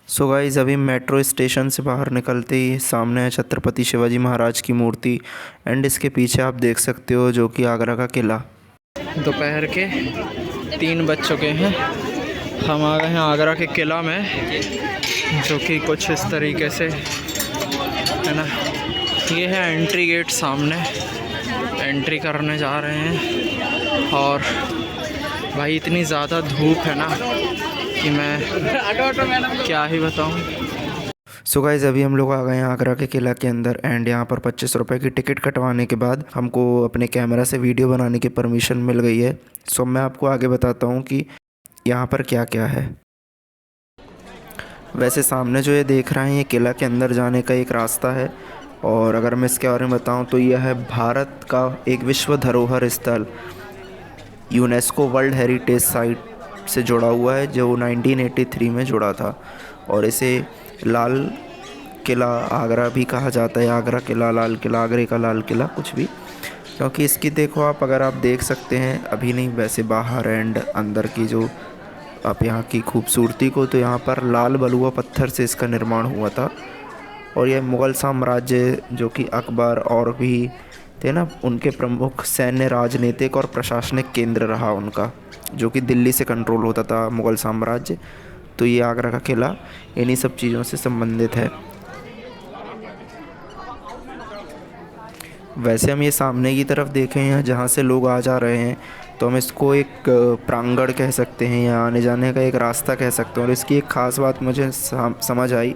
So guys अभी metro station से बाहर निकलते ही सामने है छत्रपति शिवाजी महाराज की मूर्ति एंड इसके पीछे आप देख सकते हो जो कि आगरा का किला। दोपहर के 3 बज चुके हैं। हम आ गए हैं आगरा के किला में, जो कि कुछ इस तरीके से है ना। ये है एंट्री गेट, सामने एंट्री करने जा रहे हैं। और भाई इतनी ज़्यादा धूप है ना कि मैं क्या ही बताऊं। सो गाइस अभी हम लोग आ गए हैं आगरा के किला के अंदर एंड यहाँ पर 25 रुपये की टिकट कटवाने के बाद हमको अपने कैमरा से वीडियो बनाने की परमिशन मिल गई है। सो मैं आपको आगे बताता हूँ कि यहाँ पर क्या क्या है। वैसे सामने जो ये देख रहे हैं ये किला के अंदर जाने का एक रास्ता है। और अगर मैं इसके बारे में बताऊँ तो यह है भारत का एक विश्व धरोहर स्थल, यूनेस्को वर्ल्ड हेरिटेज साइट से जुड़ा हुआ है, जो 1983 में जुड़ा था। और इसे लाल किला आगरा भी कहा जाता है। आगरा किला, लाल किला, आगरे का लाल किला, कुछ भी, क्योंकि इसकी देखो आप, अगर आप देख सकते हैं अभी नहीं वैसे बाहर एंड अंदर की जो आप यहाँ की खूबसूरती को, तो यहाँ पर लाल बलुआ पत्थर से इसका निर्माण हुआ था। और यह मुग़ल साम्राज्य जो कि अकबर और भी थे ना, उनके प्रमुख सैन्य, राजनीतिक और प्रशासनिक केंद्र रहा उनका, जो कि दिल्ली से कंट्रोल होता था मुग़ल साम्राज्य। तो ये आगरा का किला इन्हीं सब चीज़ों से संबंधित है। वैसे हम ये सामने की तरफ देखें हैं जहाँ से लोग आ जा रहे हैं, तो हम इसको एक प्रांगण कह सकते हैं या आने जाने का एक रास्ता कह सकते हैं। और इसकी एक ख़ास बात मुझे समझ आई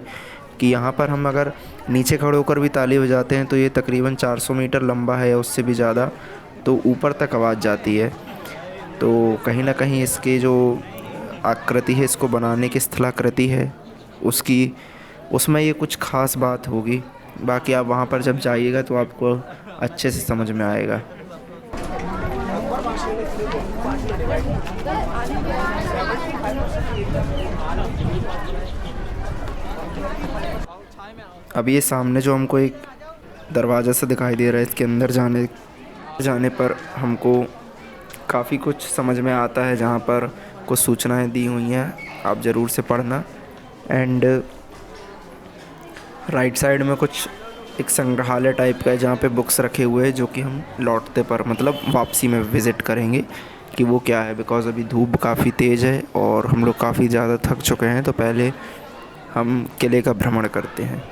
कि यहाँ पर हम अगर नीचे खड़े होकर भी ताली बजाते हैं तो ये तकरीबन 400 मीटर लंबा है या उससे भी ज़्यादा, तो ऊपर तक आवाज़ जाती है। तो कहीं ना कहीं इसके जो आकृति है, इसको बनाने की स्थलाकृति है उसकी, उसमें ये कुछ ख़ास बात होगी। बाकी आप वहाँ पर जब जाइएगा तो आपको अच्छे से समझ में आएगा। अब ये सामने जो हमको एक दरवाज़ा सा दिखाई दे रहा है, इसके अंदर जाने पर हमको काफ़ी कुछ समझ में आता है, जहाँ पर कुछ सूचनाएं दी हुई हैं, आप ज़रूर से पढ़ना। एंड राइट साइड में कुछ एक संग्रहालय टाइप का है जहाँ पे बुक्स रखे हुए हैं, जो कि हम लौटते पर मतलब वापसी में विज़िट करेंगे कि वो क्या है। बिकॉज़ अभी धूप काफ़ी तेज़ है और हम लोग काफ़ी ज़्यादा थक चुके हैं, तो पहले हम किले का भ्रमण करते हैं।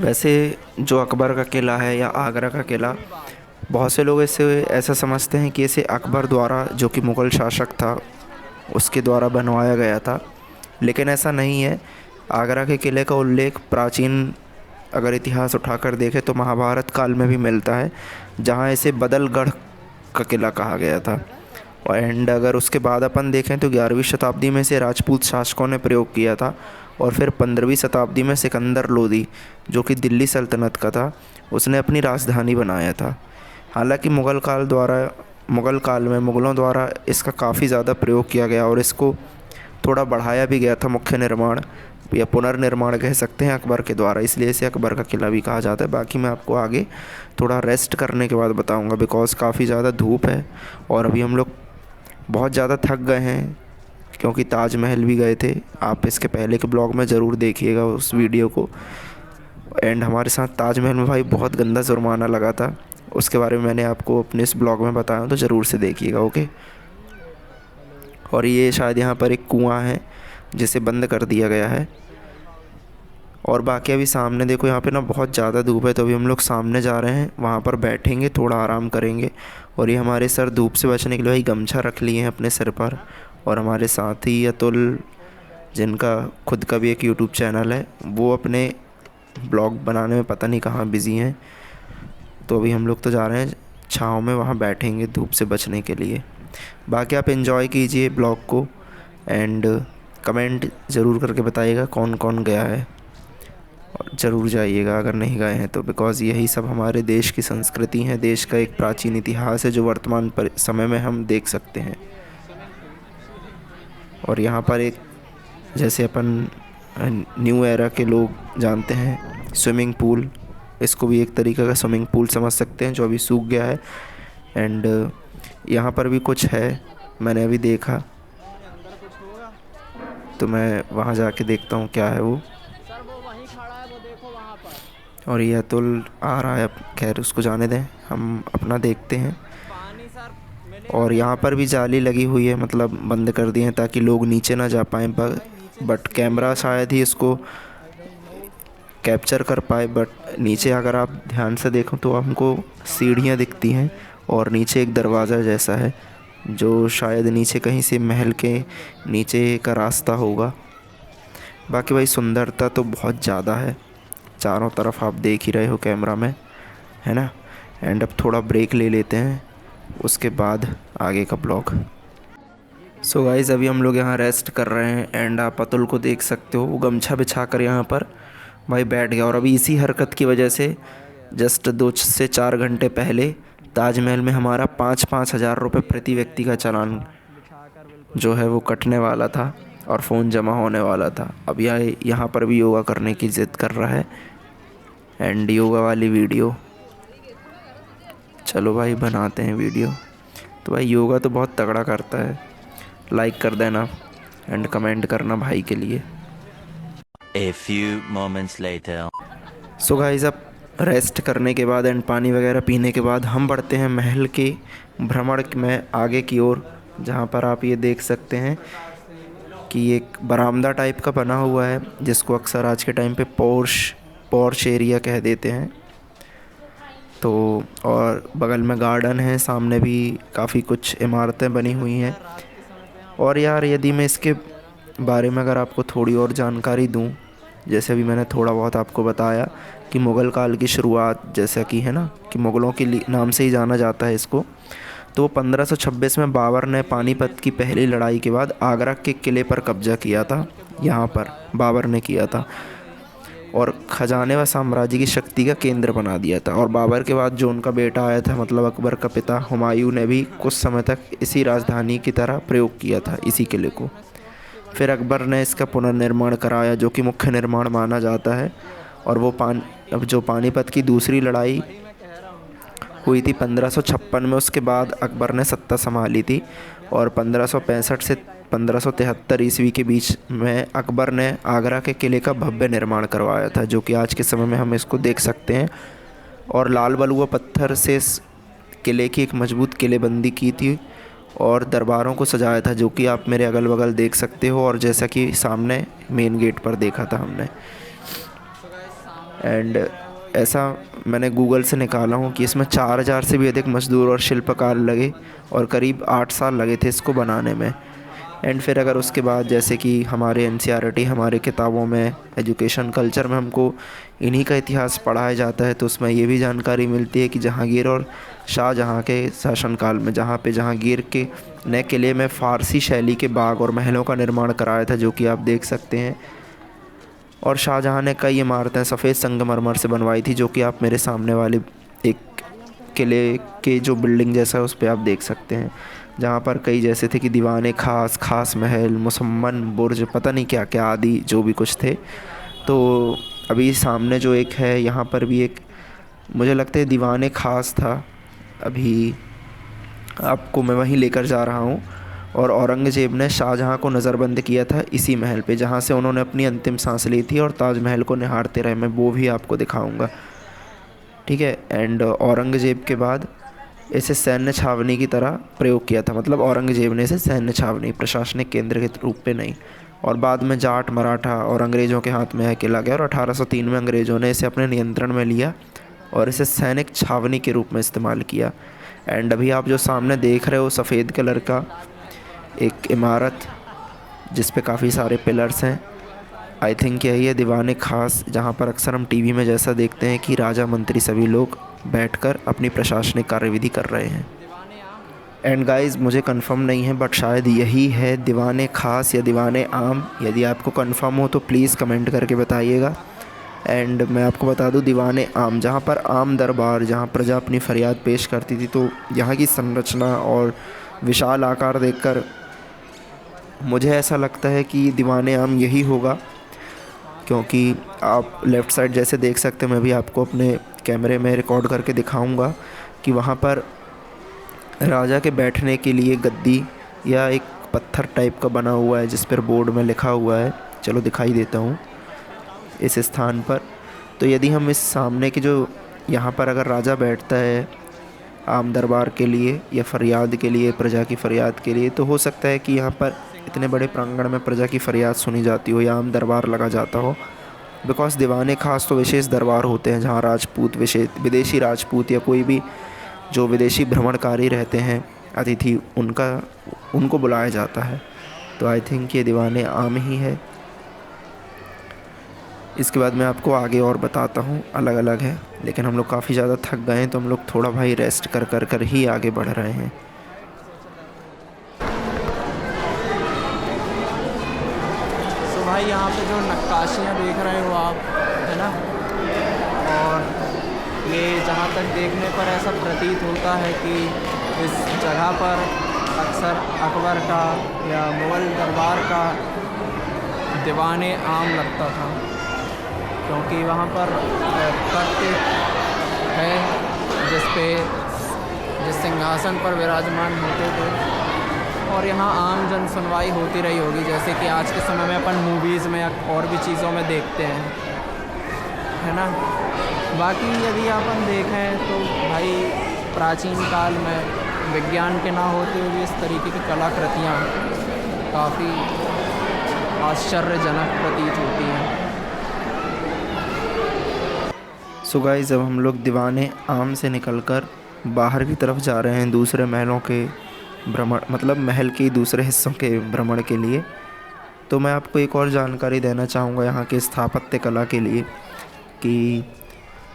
वैसे जो अकबर का किला है या आगरा का किला, बहुत से लोग इसे ऐसा समझते हैं कि इसे अकबर द्वारा, जो कि मुग़ल शासक था, उसके द्वारा बनवाया गया था, लेकिन ऐसा नहीं है। आगरा के किले का उल्लेख प्राचीन अगर इतिहास उठाकर देखें तो महाभारत काल में भी मिलता है, जहाँ इसे बदलगढ़ का किला कहा गया था। और एंड अगर उसके बाद अपन देखें तो 11वीं शताब्दी में इसे राजपूत शासकों ने प्रयोग किया था। और फिर 15वीं शताब्दी में सिकंदर लोदी, जो कि दिल्ली सल्तनत का था, उसने अपनी राजधानी बनाया था। हालांकि मुग़ल काल में मुग़लों द्वारा इसका काफ़ी ज़्यादा प्रयोग किया गया और इसको थोड़ा बढ़ाया भी गया था, मुख्य निर्माण या पुनर्निर्माण कह सकते हैं अकबर के द्वारा, इसलिए इसे अकबर का किला भी कहा जाता है। बाकी मैं आपको आगे थोड़ा रेस्ट करने के बाद बताऊंगा, बिकॉज़ काफ़ी ज़्यादा धूप है और अभी हम लोग बहुत ज़्यादा थक गए हैं, क्योंकि ताजमहल भी गए थे। आप इसके पहले के ब्लॉग में ज़रूर देखिएगा उस वीडियो को। एंड हमारे साथ ताजमहल में भाई बहुत गंदा जुर्माना लगा था, उसके बारे में मैंने आपको अपने इस ब्लॉग में बताया, तो ज़रूर से देखिएगा, ओके। और ये शायद यहाँ पर एक कुआं है जिसे बंद कर दिया गया है। और बाकी अभी सामने देखो, यहाँ पे ना बहुत ज़्यादा धूप है, तो अभी हम लोग सामने जा रहे हैं, वहाँ पर बैठेंगे, थोड़ा आराम करेंगे। और ये हमारे सर धूप से बचने के लिए भाई गमछा रख लिए हैं अपने सिर पर। और हमारे साथ ही अतुल, जिनका खुद का भी एक यूट्यूब चैनल है, वो अपने ब्लॉग बनाने में पता नहीं कहाँ बिज़ी हैं। तो अभी हम लोग तो जा रहे हैं छाँव में, वहाँ बैठेंगे धूप से बचने के लिए। बाकी आप एंजॉय कीजिए ब्लॉग को एंड कमेंट ज़रूर करके बताइएगा कौन कौन गया है। और ज़रूर जाइएगा अगर नहीं गए हैं तो, बिकॉज़ यही सब हमारे देश की संस्कृति है, देश का एक प्राचीन इतिहास है जो वर्तमान समय में हम देख सकते हैं। और यहाँ पर एक, जैसे अपन न्यू एरा के लोग जानते हैं, स्विमिंग पूल, इसको भी एक तरीक़े का स्विमिंग पूल समझ सकते हैं जो अभी सूख गया है। एंड यहाँ पर भी कुछ है, मैंने अभी देखा, तो मैं वहाँ जाके देखता हूँ क्या है वो। सर वो वहीं खड़ा है, वो देखो वहाँ पर। और ये अतुल आ रहा है, अब खैर उसको जाने दें, हम अपना देखते हैं। पानी सर मिले। और यहाँ पर भी जाली लगी हुई है, मतलब बंद कर दी है ताकि लोग नीचे ना जा पाएँ, बट कैमरा शायद ही इसको कैप्चर कर पाए। बट नीचे अगर आप ध्यान से देखो तो हमको सीढ़ियाँ दिखती हैं और नीचे एक दरवाज़ा जैसा है जो शायद नीचे कहीं से महल के नीचे का रास्ता होगा। बाकी भाई सुंदरता तो बहुत ज़्यादा है, चारों तरफ आप देख ही रहे हो कैमरा में, है ना। एंड अब थोड़ा ब्रेक ले लेते हैं, उसके बाद आगे का ब्लॉग। सो गाइज़ अभी हम लोग यहाँ रेस्ट कर रहे हैं एंड आप अतुल को देख सकते हो, वो गमछा बिछा कर यहाँ पर भाई बैठ गया। और अभी इसी हरकत की वजह से जस्ट 2 से 4 घंटे पहले ताजमहल में हमारा 5-5 हज़ार रुपये प्रति व्यक्ति का चालान जो है वो कटने वाला था और फ़ोन जमा होने वाला था। अब यहाँ पर भी योगा करने की ज़िद कर रहा है एंड योगा वाली वीडियो, चलो भाई बनाते हैं वीडियो। तो भाई योगा तो बहुत तगड़ा करता है, लाइक कर देना एंड कमेंट करना भाई के लिए। A few moments later. So guys अब रेस्ट करने के बाद एंड पानी वगैरह पीने के बाद हम बढ़ते हैं महल के भ्रमण में आगे की ओर, जहाँ पर आप ये देख सकते हैं कि एक बरामदा टाइप का बना हुआ है जिसको अक्सर आज के टाइम पे पॉर्श एरिया कह देते हैं। तो और बगल में गार्डन है, सामने भी काफ़ी कुछ इमारतें बनी हुई हैं। और यार यदि मैं इसके बारे में अगर आपको थोड़ी और जानकारी दूं, जैसे अभी मैंने थोड़ा बहुत आपको बताया कि मुग़ल काल की शुरुआत जैसा कि है ना, कि मुग़लों के नाम से ही जाना जाता है इसको। तो 1526 में बाबर ने पानीपत की पहली लड़ाई के बाद आगरा के किले पर कब्ज़ा किया था, यहाँ पर बाबर ने किया था और ख़जाने व साम्राज्य की शक्ति का केंद्र बना दिया था। और बाबर के बाद जो उनका बेटा आया था, मतलब अकबर का पिता हुमायूं, ने भी कुछ समय तक इसी राजधानी की तरह प्रयोग किया था इसी किले को। फिर अकबर ने इसका पुनर्निर्माण कराया जो कि मुख्य निर्माण माना जाता है। और वो जो पानीपत की दूसरी लड़ाई हुई थी 1556 में, उसके बाद अकबर ने सत्ता संभाली थी। और 1565 से 1573 ईस्वी के बीच में अकबर ने आगरा के किले का भव्य निर्माण करवाया था, जो कि आज के समय में हम इसको देख सकते हैं। और लाल बलुआ पत्थर से इस किले की एक मजबूत किलेबंदी की थी और दरबारों को सजाया था, जो कि आप मेरे अगल बगल देख सकते हो। और जैसा कि सामने मेन गेट पर देखा था हमने। एंड ऐसा मैंने गूगल से निकाला हूँ कि इसमें 4000 से भी अधिक मजदूर और शिल्पकार लगे और करीब 8 साल लगे थे इसको बनाने में। एंड फिर अगर उसके बाद जैसे कि हमारे NCERT हमारे किताबों में एजुकेशन कल्चर में हमको इन्हीं का इतिहास पढ़ाया जाता है, तो उसमें ये भी जानकारी मिलती है कि जहांगीर और शाहजहाँ के शासनकाल में जहांगीर के नए किले में फ़ारसी शैली के बाग और महलों का निर्माण कराया था, जो कि आप देख सकते हैं। और शाहजहाँ ने कई इमारतें सफ़ेद संगमरमर से बनवाई थी, जो कि आप मेरे सामने वाले एक किले के जो बिल्डिंग जैसा है उस पर आप देख सकते हैं, जहाँ पर कई जैसे थे कि दीवाने खास महल, मुसम्मन बुर्ज, पता नहीं क्या क्या आदि जो भी कुछ थे। तो अभी सामने जो एक है यहाँ पर भी एक, मुझे लगता है दीवाने खास था, अभी आपको मैं वहीं लेकर जा रहा हूँ। और औरंगज़ेब ने शाहजहाँ को नज़रबंद किया था इसी महल पे, जहाँ से उन्होंने अपनी अंतिम सांस ली थी और ताजमहल को निहारते रहे। मैं वो भी आपको दिखाऊंगा, ठीक है। एंड औरंगज़ेब के बाद इसे सैन्य छावनी की तरह प्रयोग किया था, मतलब औरंगज़ेब ने इसे सैन्य छावनी, प्रशासनिक केंद्र के रूप में नहीं। और बाद में जाट, मराठा और अंग्रेज़ों के हाथ में यह किला गया और 1803 में अंग्रेज़ों ने इसे अपने नियंत्रण में लिया और इसे सैनिक छावनी के रूप में इस्तेमाल किया। एंड अभी आप जो सामने देख रहे हो सफ़ेद कलर का एक इमारत जिस पे काफ़ी सारे पिलर्स हैं, आई थिंक यही है दीवाने खास, जहाँ पर अक्सर हम टीवी में जैसा देखते हैं कि राजा मंत्री सभी लोग बैठकर अपनी प्रशासनिक कार्यविधि कर रहे हैं। एंड गाइस मुझे कंफर्म नहीं है, बट शायद यही है दीवाने खास या दीवाने आम। यदि आपको कंफर्म हो तो प्लीज़ कमेंट करके बताइएगा। एंड मैं आपको बता दूं, दीवाने आम, जहाँ पर आम दरबार, जहाँ प्रजा अपनी फ़रियाद पेश करती थी, तो यहाँ की संरचना और विशाल आकार देखकर मुझे ऐसा लगता है कि दीवाने आम यही होगा। क्योंकि आप लेफ़्ट साइड जैसे देख सकते हैं, मैं भी आपको अपने कैमरे में रिकॉर्ड करके दिखाऊंगा कि वहाँ पर राजा के बैठने के लिए गद्दी या एक पत्थर टाइप का बना हुआ है, जिस पर बोर्ड में लिखा हुआ है, चलो दिखाई देता हूँ इस स्थान पर। तो यदि हम इस सामने के जो यहाँ पर अगर राजा बैठता है आम दरबार के लिए या फ़रियाद के लिए, प्रजा की फ़रियाद के लिए, तो हो सकता है कि यहाँ पर इतने बड़े प्रांगण में प्रजा की फ़रियाद सुनी जाती हो या आम दरबार लगा जाता हो। बिकॉज़ दीवाने ख़ास तो विशेष दरबार होते हैं जहाँ राजपूत, विदेशी राजपूत या कोई भी जो विदेशी भ्रमणकारी रहते हैं, अतिथि, उनको बुलाया जाता है। तो आई थिंक ये दीवाने आम ही है। इसके बाद मैं आपको आगे और बताता हूँ, अलग अलग है, लेकिन हम लोग काफ़ी ज़्यादा थक गए हैं, तो हम लोग थोड़ा भाई रेस्ट कर ही आगे बढ़ रहे हैं। तो भाई यहाँ पे जो नक्काशियाँ देख रहे हो आप, है ना, और ये जहाँ तक देखने पर ऐसा प्रतीत होता है कि इस जगह पर अक्सर अकबर का या मुग़ल दरबार का दीवाने आम लगता था, क्योंकि वहाँ पर तख्त है जिस सिंहासन पर विराजमान होते थे, और यहाँ आम जन सुनवाई होती रही होगी, जैसे कि आज के समय में अपन मूवीज़ में या और भी चीज़ों में देखते हैं, है ना। बाकी यदि अपन देखें तो भाई प्राचीन काल में विज्ञान के ना होते हुए भी इस तरीके की कलाकृतियाँ काफ़ी आश्चर्यजनक प्रतीत होती हैं। सो गाइस, अब हम लोग दीवाने आम से निकलकर बाहर की तरफ जा रहे हैं दूसरे महलों के भ्रमण, मतलब महल के दूसरे हिस्सों के भ्रमण के लिए। तो मैं आपको एक और जानकारी देना चाहूँगा यहाँ के स्थापत्य कला के लिए, कि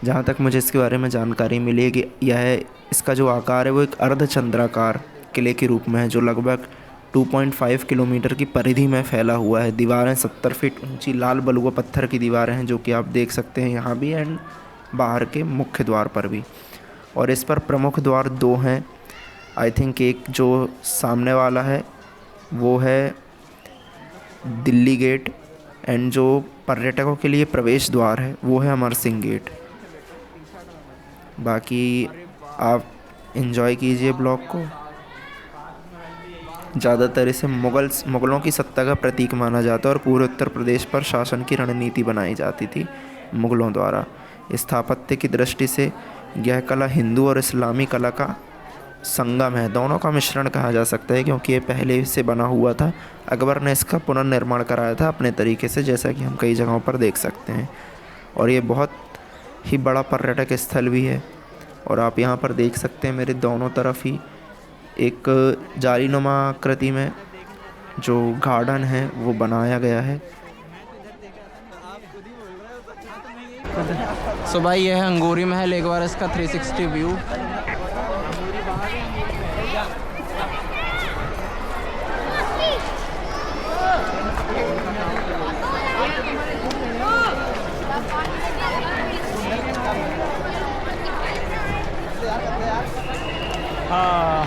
जहाँ तक मुझे इसके बारे में जानकारी मिली है कि इसका जो आकार है वो एक अर्धचंद्राकार किले के रूप में है, जो लगभग 2.5 किलोमीटर की परिधि में फैला हुआ है। दीवारें 70 फीट ऊंची लाल बलुआ पत्थर की दीवारें हैं, जो कि आप देख सकते हैं यहाँ भी एंड बाहर के मुख्य द्वार पर भी। और इस पर प्रमुख द्वार 2 हैं। आई थिंक एक जो सामने वाला है वो है दिल्ली गेट, एंड जो पर्यटकों के लिए प्रवेश द्वार है वो है अमर सिंह गेट। बाकी आप एंजॉय कीजिए ब्लॉग को। ज़्यादातर इसे मुग़लों की सत्ता का प्रतीक माना जाता है और पूरे उत्तर प्रदेश पर शासन की रणनीति बनाई जाती थी मुग़लों द्वारा। स्थापत्य की दृष्टि से यह कला हिंदू और इस्लामी कला का संगम है, दोनों का मिश्रण कहा जा सकता है, क्योंकि ये पहले से बना हुआ था। अकबर ने इसका पुनर्निर्माण कराया था अपने तरीके से, जैसा कि हम कई जगहों पर देख सकते हैं। और ये बहुत ही बड़ा पर्यटक स्थल भी है। और आप यहाँ पर देख सकते हैं मेरे दोनों तरफ ही एक जालीनुमा आकृति में जो गार्डन है वो बनाया गया है। सो भाई ये है अंगूरी महल, एक बार इसका 360 व्यू। हाँ,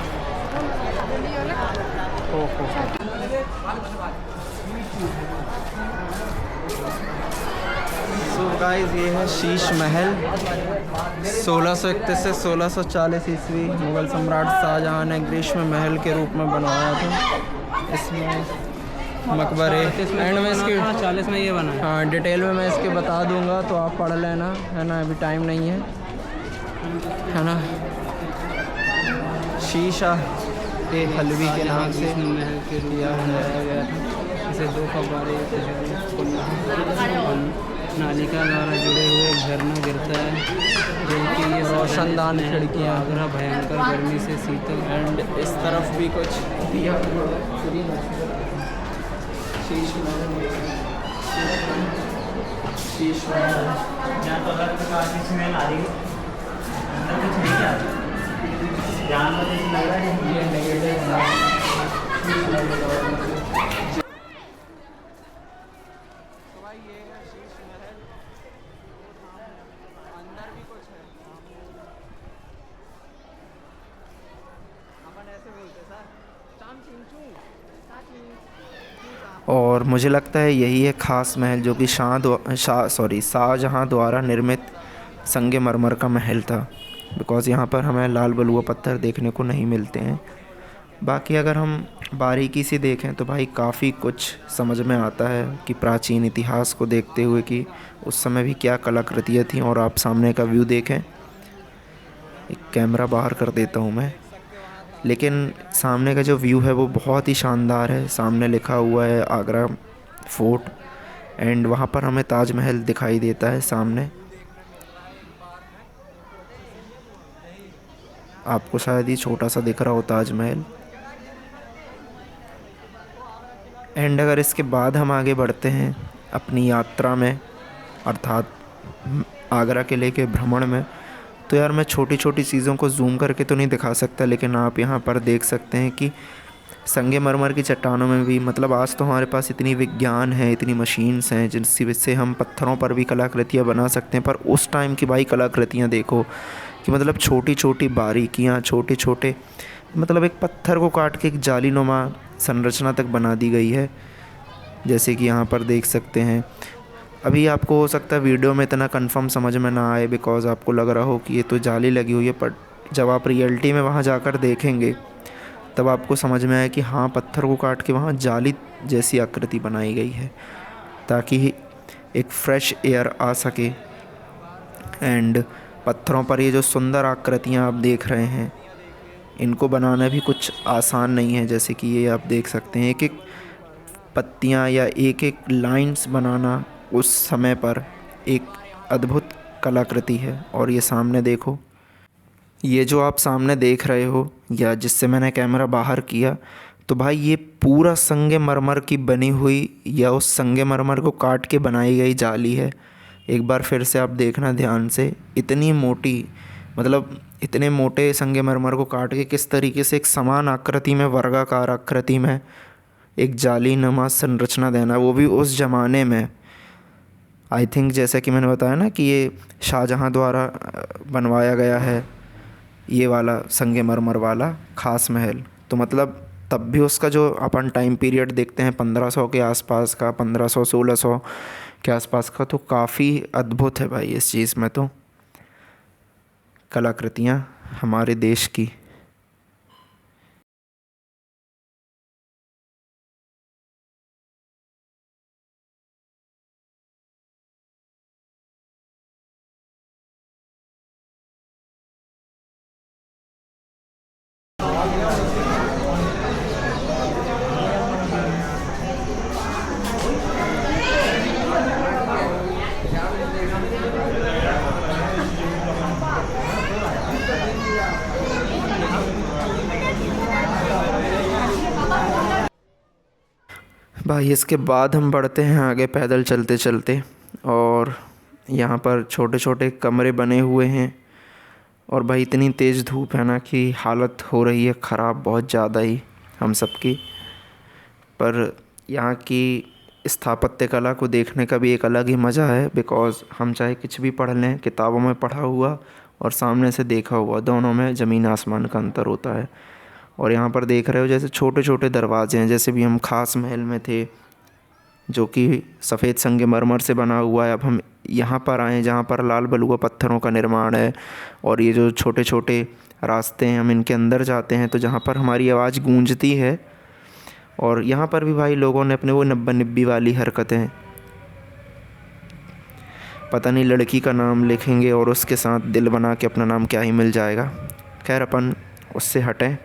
सो गाइस ये है शीश महल। 1631 से 1640 ईस्वी मुग़ल सम्राट शाहजहाँ ने ग्रीष्म महल के रूप में बनवाया था। इसमें मकबरे एंड में इसके 40 में ये बना है। हाँ, डिटेल में मैं इसके बता दूंगा, तो आप पढ़ लेना, है ना, अभी टाइम नहीं है ना। शीशा के हलवी के नाम से महल के दिया बनाया गया था। इसे 2 फव्वारे नालिका द्वारा जुड़े हुए झरना गिरता है, जिनकी ये रोशनदान खिड़कियाँ आगरा भयंकर गर्मी से शीतल। एंड इस तरफ भी कुछ दिया शीश ये नेगेटिव और मुझे लगता है यही है ख़ास महल जो कि शाहजहाँ द्वारा निर्मित संगमरमर का महल था, बिकॉज़ यहाँ पर हमें लाल बलुआ पत्थर देखने को नहीं मिलते हैं। बाकी अगर हम बारीकी से देखें तो भाई काफ़ी कुछ समझ में आता है कि प्राचीन इतिहास को देखते हुए कि उस समय भी क्या कलाकृतियाँ थीं। और आप सामने का व्यू देखें, एक कैमरा बाहर कर देता हूँ मैं, लेकिन सामने का जो व्यू है वो बहुत ही शानदार है। सामने लिखा हुआ है आगरा फोर्ट, एंड वहाँ पर हमें ताजमहल दिखाई देता है सामने। आपको शायद ही छोटा सा दिख रहा हो ताजमहल। एंड अगर इसके बाद हम आगे बढ़ते हैं अपनी यात्रा में, अर्थात आगरा किले के भ्रमण में, तो यार मैं छोटी छोटी चीज़ों को जूम करके तो नहीं दिखा सकता, लेकिन आप यहाँ पर देख सकते हैं कि संगमरमर की चट्टानों में भी, मतलब आज तो हमारे पास इतनी विज्ञान है, इतनी मशीन्स हैं जिनकी वजह से हम पत्थरों पर भी कलाकृतियाँ बना सकते हैं। पर उस टाइम की भाई कलाकृतियाँ देखो कि मतलब छोटी छोटी बारीकियाँ, छोटे छोटे, मतलब एक पत्थर को काट के एक जालीनुमा संरचना तक बना दी गई है। जैसे कि यहाँ पर देख सकते हैं। अभी आपको हो सकता है वीडियो में इतना कंफर्म समझ में ना आए, बिकॉज़ आपको लग रहा हो कि ये तो जाली लगी हुई है, पर जब आप रियलिटी में वहाँ जाकर देखेंगे तब आपको समझ में आए कि हाँ, पत्थर को काट के वहाँ जाली जैसी आकृति बनाई गई है ताकि एक फ्रेश एयर आ सके। एंड पत्थरों पर ये जो सुंदर आकृतियाँ आप देख रहे हैं, इनको बनाना भी कुछ आसान नहीं है। जैसे कि ये आप देख सकते हैं, एक एक पत्तियाँ या एक एक लाइंस बनाना उस समय पर एक अद्भुत कलाकृति है। और ये सामने देखो, ये जो आप सामने देख रहे हो या जिससे मैंने कैमरा बाहर किया, तो भाई ये पूरा संगमरमर की बनी हुई या उस संगमरमर को काट के बनाई गई जाली है। एक बार फिर से आप देखना ध्यान से, इतनी मोटी, मतलब इतने मोटे संगमरमर को काट के किस तरीके से एक समान आकृति में, वर्गाकार आकृति में एक जालीनुमा संरचना देना, वो भी उस ज़माने में। आई थिंक जैसा कि मैंने बताया ना कि ये शाहजहाँ द्वारा बनवाया गया है ये वाला संगमरमर वाला ख़ास महल। तो मतलब तब भी उसका जो अपन टाइम पीरियड देखते हैं 1500 के आसपास का, 1500-1600 के आसपास का, तो काफ़ी अद्भुत है भाई इस चीज़ में तो कलाकृतियाँ हमारे देश की। भाई इसके बाद हम बढ़ते हैं आगे पैदल चलते चलते, और यहाँ पर छोटे छोटे कमरे बने हुए हैं। और भाई इतनी तेज़ धूप है ना कि हालत हो रही है ख़राब बहुत ज़्यादा ही हम सब की। पर यहाँ की स्थापत्य कला को देखने का भी एक अलग ही मज़ा है, बिकॉज़ हम चाहे कुछ भी पढ़ लें, किताबों में पढ़ा हुआ और सामने से देखा हुआ, दोनों में ज़मीन आसमान का अंतर होता है। और यहाँ पर देख रहे हो जैसे छोटे छोटे दरवाजे हैं, जैसे भी हम ख़ास महल में थे जो कि सफ़ेद संगमरमर से बना हुआ है। अब हम यहाँ पर आए जहाँ पर लाल बलुआ पत्थरों का निर्माण है, और ये जो छोटे छोटे रास्ते हैं, हम इनके अंदर जाते हैं तो जहाँ पर हमारी आवाज़ गूंजती है। और यहाँ पर भी भाई लोगों ने अपने वो नब्बा निब्बी वाली हरकतें, पता नहीं लड़की का नाम लिखेंगे और उसके साथ दिल बना के अपना नाम क्या ही मिल जाएगा। खैर अपन उससे हटें,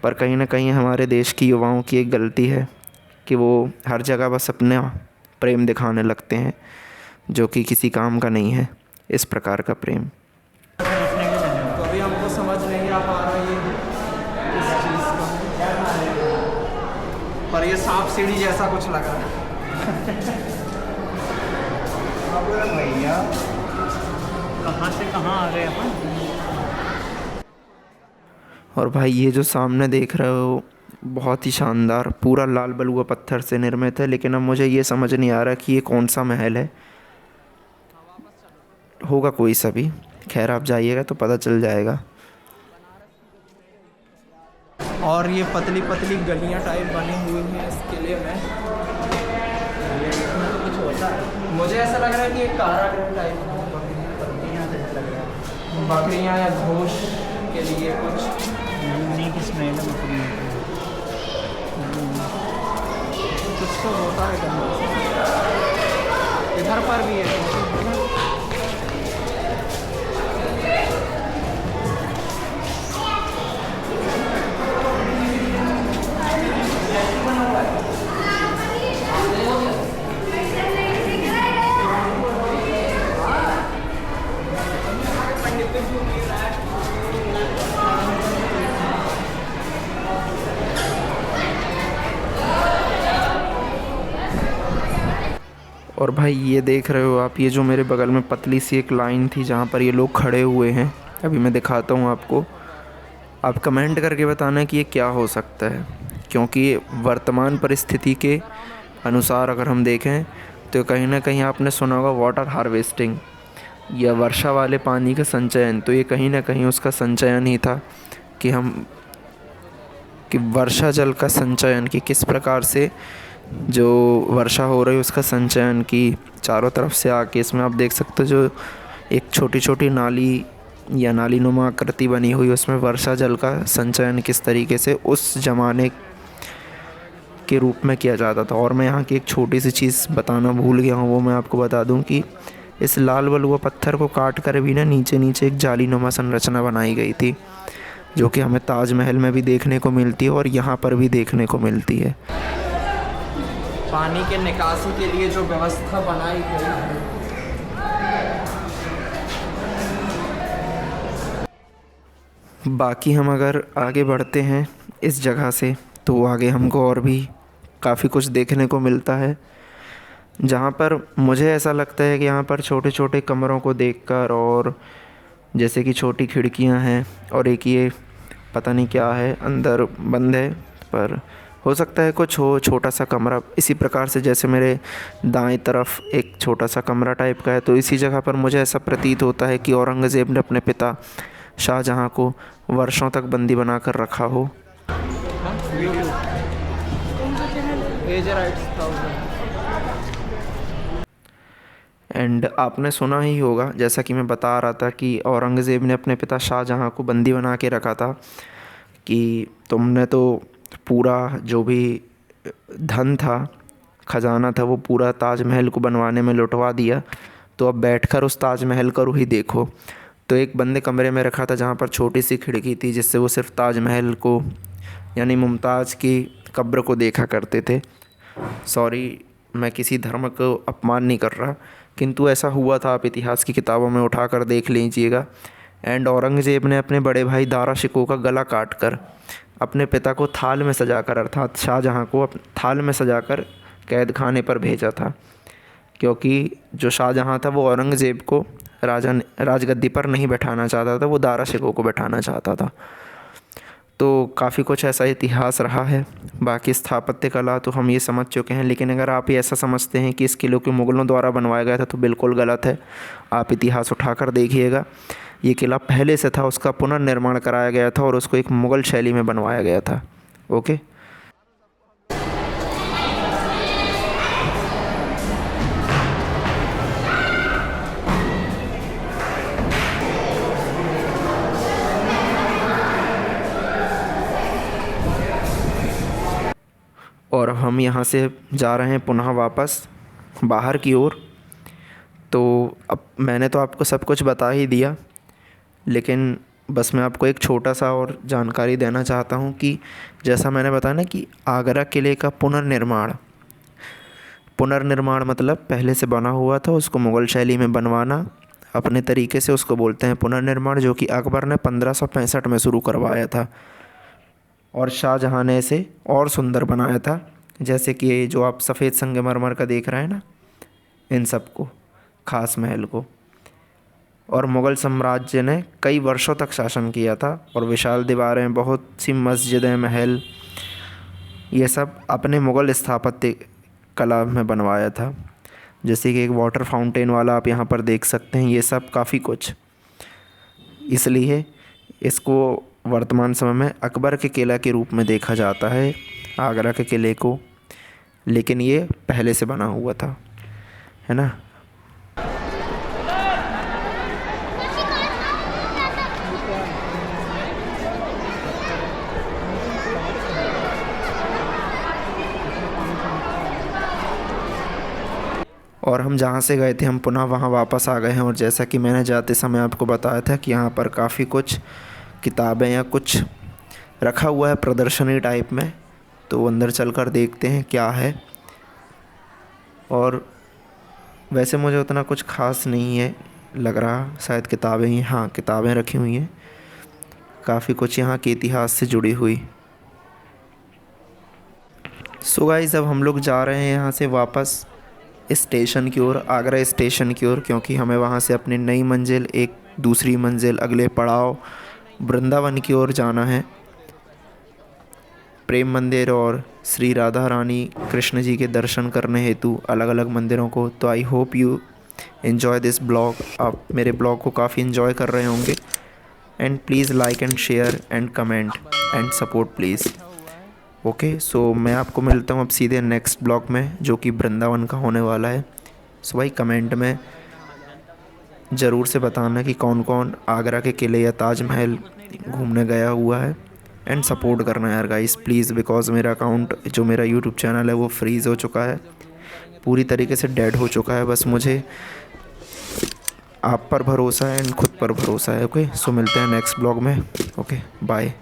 पर कहीं ना कहीं हमारे देश की युवाओं की एक गलती है कि वो हर जगह बस अपना प्रेम दिखाने लगते हैं जो कि किसी काम का नहीं है, इस प्रकार का प्रेम। तो अभी हमको समझ नहीं आ पा रहा ये इस चीज़ का, पर ये सांप सीढ़ी जैसा कुछ लग रहा है। भैया कहाँ से कहाँ आ गए अपन। और भाई ये जो सामने देख रहे हो बहुत ही शानदार, पूरा लाल बलुआ पत्थर से निर्मित है, लेकिन अब मुझे ये समझ नहीं आ रहा कि ये कौन सा महल है, होगा कोई सा भी। खैर आप जाइएगा तो पता चल जाएगा। और ये पतली पतली गलियां टाइप बनी हुई हैं इस किले में। ये इसमें तो कुछ होता है, मुझे ऐसा लग रहा है कि एक कारागृह टाइप है। बकरियाँ या घोष के लिए कुछ यूनिक स्मेल है बकरी कुछ तो होता है कहीं। इधर पर भी है। और भाई ये देख रहे हो आप, ये जो मेरे बगल में पतली सी एक लाइन थी जहाँ पर ये लोग खड़े हुए हैं, अभी मैं दिखाता हूँ आपको। आप कमेंट करके बताना कि ये क्या हो सकता है, क्योंकि वर्तमान परिस्थिति के अनुसार अगर हम देखें तो कहीं ना कहीं आपने सुना होगा वाटर हार्वेस्टिंग या वर्षा वाले पानी का संचयन। तो ये कहीं ना कहीं उसका संचयन ही था कि वर्षा जल का संचयन, कि किस प्रकार से जो वर्षा हो रही है उसका संचयन की चारों तरफ से आके। इसमें आप देख सकते हो जो एक छोटी छोटी नाली या नालीनुमा आकृति बनी हुई, उसमें वर्षा जल का संचयन किस तरीके से उस ज़माने के रूप में किया जाता था। और मैं यहाँ की एक छोटी सी चीज़ बताना भूल गया हूँ, वो मैं आपको बता दूँ कि इस लाल बलुआ पत्थर को काट कर भी ना नीचे नीचे एक जालीनुमा संरचना बनाई गई थी, जो कि हमें ताजमहल में भी देखने को मिलती है और यहाँ पर भी देखने को मिलती है। पानी के निकासी के लिए जो व्यवस्था बनाई गई है। बाकी हम अगर आगे बढ़ते हैं इस जगह से तो आगे हमको और भी काफ़ी कुछ देखने को मिलता है, जहाँ पर मुझे ऐसा लगता है कि यहाँ पर छोटे छोटे कमरों को देखकर, और जैसे कि छोटी खिड़कियाँ हैं और एक ये पता नहीं क्या है अंदर बंद है, पर हो सकता है कुछ हो, छोटा सा कमरा इसी प्रकार से जैसे मेरे दाएं तरफ एक छोटा सा कमरा टाइप का है। तो इसी जगह पर मुझे ऐसा प्रतीत होता है कि औरंगज़ेब ने अपने पिता शाहजहाँ को वर्षों तक बंदी बना कर रखा हो। एंड आपने सुना ही होगा, जैसा कि मैं बता रहा था, कि औरंगज़ेब ने अपने पिता शाहजहाँ को बंदी बना के रखा था कि तुमने तो पूरा जो भी धन था, ख़जाना था, वो पूरा ताजमहल को बनवाने में लुटवा दिया, तो अब बैठकर उस ताजमहल का ही देखो। तो एक बंद कमरे में रखा था जहाँ पर छोटी सी खिड़की थी, जिससे वो सिर्फ़ ताजमहल को यानी मुमताज़ की कब्र को देखा करते थे। सॉरी, मैं किसी धर्म को अपमान नहीं कर रहा, किंतु ऐसा हुआ था, आप इतिहास की किताबों में उठा कर देख लीजिएगा। एंड औरंगज़ेब ने अपने बड़े भाई दारा शिकोह का गला काट कर अपने पिता को थाल में सजाकर, अर्थात शाहजहाँ को थाल में सजाकर कैद खाने पर भेजा था, क्योंकि जो शाहजहाँ था वो औरंगज़ेब को राजगद्दी पर नहीं बैठाना चाहता था, वो दारा शिकोह को बैठाना चाहता था। तो काफ़ी कुछ ऐसा इतिहास रहा है। बाकी स्थापत्य कला तो हम ये समझ चुके हैं, लेकिन अगर आप ये ऐसा समझते हैं कि इस किले को मुग़लों द्वारा बनवाया गया था तो बिल्कुल गलत है। आप इतिहास उठाकर देखिएगा, ये किला पहले से था, उसका पुनर्निर्माण कराया गया था और उसको एक मुग़ल शैली में बनवाया गया था। ओके, और हम यहाँ से जा रहे हैं पुनः वापस बाहर की ओर। तो अब मैंने तो आपको सब कुछ बता ही दिया, लेकिन बस मैं आपको एक छोटा सा और जानकारी देना चाहता हूँ कि जैसा मैंने बताया ना कि आगरा किले का पुनर्निर्माण मतलब पहले से बना हुआ था उसको मुग़ल शैली में बनवाना अपने तरीके से, उसको बोलते हैं पुनर्निर्माण, जो कि अकबर ने 1565 में शुरू करवाया था और शाहजहाँ ने इसे और सुंदर बनाया था। जैसे कि ये जो आप सफ़ेद संगमरमर का देख रहे हैं ना, इन सब को, खास महल को। और मुग़ल साम्राज्य ने कई वर्षों तक शासन किया था और विशाल दीवारें, बहुत सी मस्जिदें, महल, ये सब अपने मुग़ल स्थापत्य कला में बनवाया था। जैसे कि एक वाटर फाउंटेन वाला आप यहाँ पर देख सकते हैं, ये सब काफ़ी कुछ। इसलिए इसको वर्तमान समय में अकबर के किला के रूप में देखा जाता है आगरा के किले को, लेकिन ये पहले से बना हुआ था, है ना। और हम जहाँ से गए थे हम पुनः वहाँ वापस आ गए हैं। और जैसा कि मैंने जाते समय आपको बताया था कि यहाँ पर काफ़ी कुछ किताबें या कुछ रखा हुआ है प्रदर्शनी टाइप में, तो अंदर चलकर देखते हैं क्या है। और वैसे मुझे उतना कुछ ख़ास नहीं है लग रहा, शायद किताबें ही, हाँ किताबें रखी हुई हैं, काफ़ी कुछ यहाँ के इतिहास से जुड़ी हुई। सो गाइस, अब हम लोग जा रहे हैं यहाँ से वापस स्टेशन की ओर, आगरा स्टेशन की ओर, क्योंकि हमें वहाँ से अपनी नई मंजिल, एक दूसरी मंजिल, अगले पड़ाव वृंदावन की ओर जाना है, प्रेम मंदिर और श्री राधा रानी कृष्ण जी के दर्शन करने हेतु अलग अलग मंदिरों को। तो I hope you enjoy this blog. आप मेरे ब्लॉग को काफ़ी एंजॉय कर रहे होंगे। And please like and share and comment and support please. Okay, so मैं आपको मिलता हूँ अब सीधे नेक्स्ट ब्लॉग में, जो कि वृंदावन का होने वाला है। सो भाई कमेंट में ज़रूर से बताना कि कौन कौन आगरा के किले या ताजमहल घूमने गया हुआ है। एंड सपोर्ट करना यार गाइस प्लीज़, बिकॉज़ मेरा अकाउंट, जो मेरा यूट्यूब चैनल है वो फ्रीज़ हो चुका है, पूरी तरीके से डेड हो चुका है। बस मुझे आप पर भरोसा है एंड खुद पर भरोसा है। ओके, सो मिलते हैं नेक्स्ट ब्लॉग में। Okay, bye.